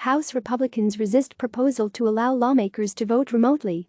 House Republicans resist proposal to allow lawmakers to vote remotely.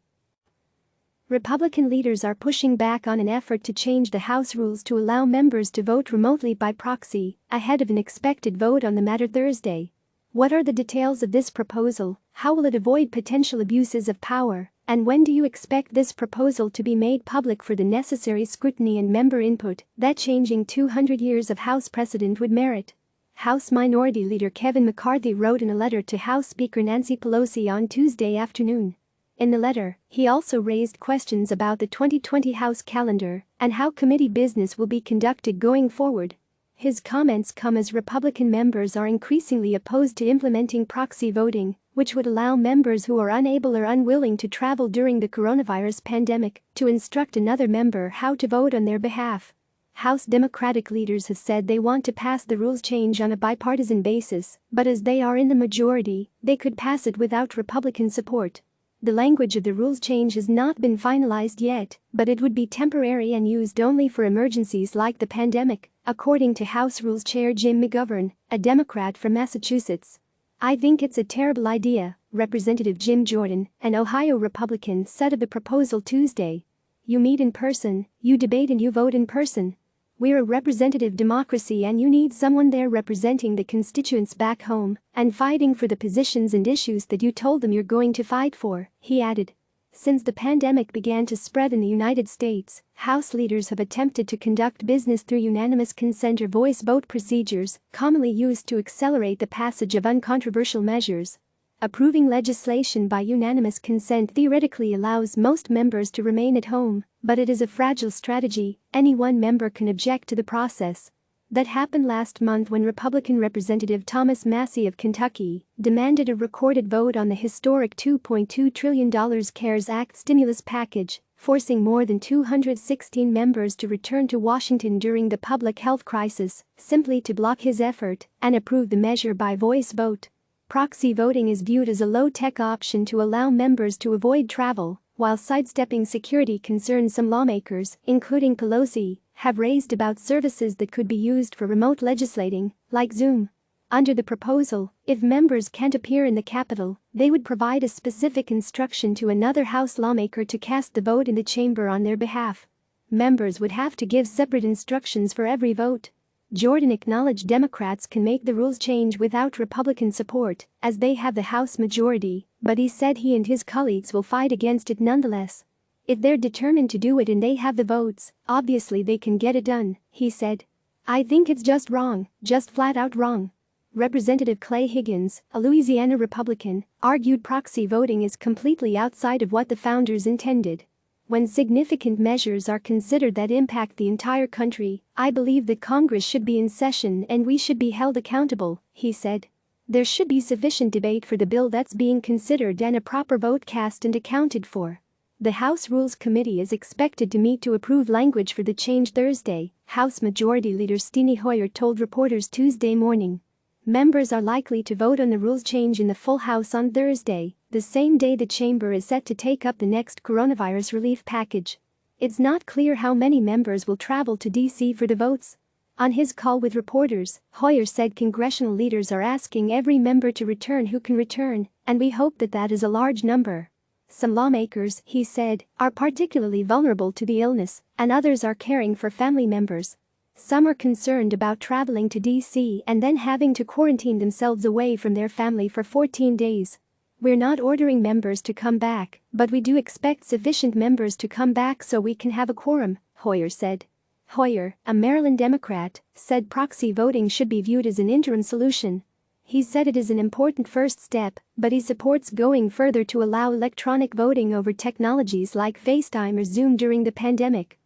Republican leaders are pushing back on an effort to change the House rules to allow members to vote remotely by proxy, ahead of an expected vote on the matter Thursday. What are the details of this proposal, how will it avoid potential abuses of power, and when do you expect this proposal to be made public for the necessary scrutiny and member input that changing 200 years of House precedent would merit? House Minority Leader Kevin McCarthy wrote in a letter to House Speaker Nancy Pelosi on Tuesday afternoon. In the letter, he also raised questions about the 2020 House calendar and how committee business will be conducted going forward. His comments come as Republican members are increasingly opposed to implementing proxy voting, which would allow members who are unable or unwilling to travel during the coronavirus pandemic to instruct another member how to vote on their behalf. House Democratic leaders have said they want to pass the rules change on a bipartisan basis, but as they are in the majority, they could pass it without Republican support. The language of the rules change has not been finalized yet, but it would be temporary and used only for emergencies like the pandemic, according to House Rules Chair Jim McGovern, a Democrat from Massachusetts. "I think it's a terrible idea," Representative Jim Jordan, an Ohio Republican, said of the proposal Tuesday. "You meet in person, you debate and you vote in person. We're a representative democracy and you need someone there representing the constituents back home and fighting for the positions and issues that you told them you're going to fight for," he added. Since the pandemic began to spread in the United States, House leaders have attempted to conduct business through unanimous consent or voice vote procedures, commonly used to accelerate the passage of uncontroversial measures. Approving legislation by unanimous consent theoretically allows most members to remain at home, but it is a fragile strategy. Any one member can object to the process. That happened last month when Republican Representative Thomas Massie of Kentucky demanded a recorded vote on the historic $2.2 trillion CARES Act stimulus package, forcing more than 216 members to return to Washington during the public health crisis, simply to block his effort and approve the measure by voice vote. Proxy voting is viewed as a low-tech option to allow members to avoid travel, while sidestepping security concerns some lawmakers, including Pelosi, have raised about services that could be used for remote legislating, like Zoom. Under the proposal, if members can't appear in the Capitol, they would provide a specific instruction to another House lawmaker to cast the vote in the chamber on their behalf. Members would have to give separate instructions for every vote. Jordan acknowledged Democrats can make the rules change without Republican support, as they have the House majority, but he said he and his colleagues will fight against it nonetheless. "If they're determined to do it and they have the votes, obviously they can get it done," he said. "I think it's just wrong, just flat out wrong." Representative Clay Higgins, a Louisiana Republican, argued proxy voting is completely outside of what the founders intended. "When significant measures are considered that impact the entire country, I believe that Congress should be in session and we should be held accountable," he said. "There should be sufficient debate for the bill that's being considered and a proper vote cast and accounted for." The House Rules Committee is expected to meet to approve language for the change Thursday, House Majority Leader Steny Hoyer told reporters Tuesday morning. Members are likely to vote on the rules change in the full House on Thursday, the same day the chamber is set to take up the next coronavirus relief package. It's not clear how many members will travel to D.C. for the votes. On his call with reporters, Hoyer said congressional leaders are asking every member to return who can return, and we hope that that is a large number. "Some lawmakers," he said, "are particularly vulnerable to the illness, and others are caring for family members. Some are concerned about traveling to D.C. and then having to quarantine themselves away from their family for 14 days. We're not ordering members to come back, but we do expect sufficient members to come back so we can have a quorum," Hoyer said. Hoyer, a Maryland Democrat, said proxy voting should be viewed as an interim solution. He said it is an important first step, but he supports going further to allow electronic voting over technologies like FaceTime or Zoom during the pandemic.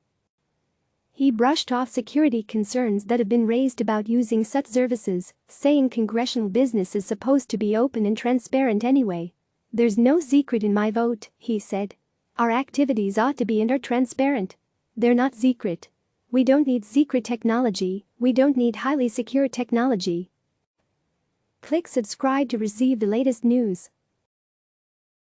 He brushed off security concerns that have been raised about using such services, saying congressional business is supposed to be open and transparent anyway. "There's no secret in my vote," he said. "Our activities ought to be and are transparent. They're not secret. We don't need secret technology, we don't need highly secure technology." Click subscribe to receive the latest news.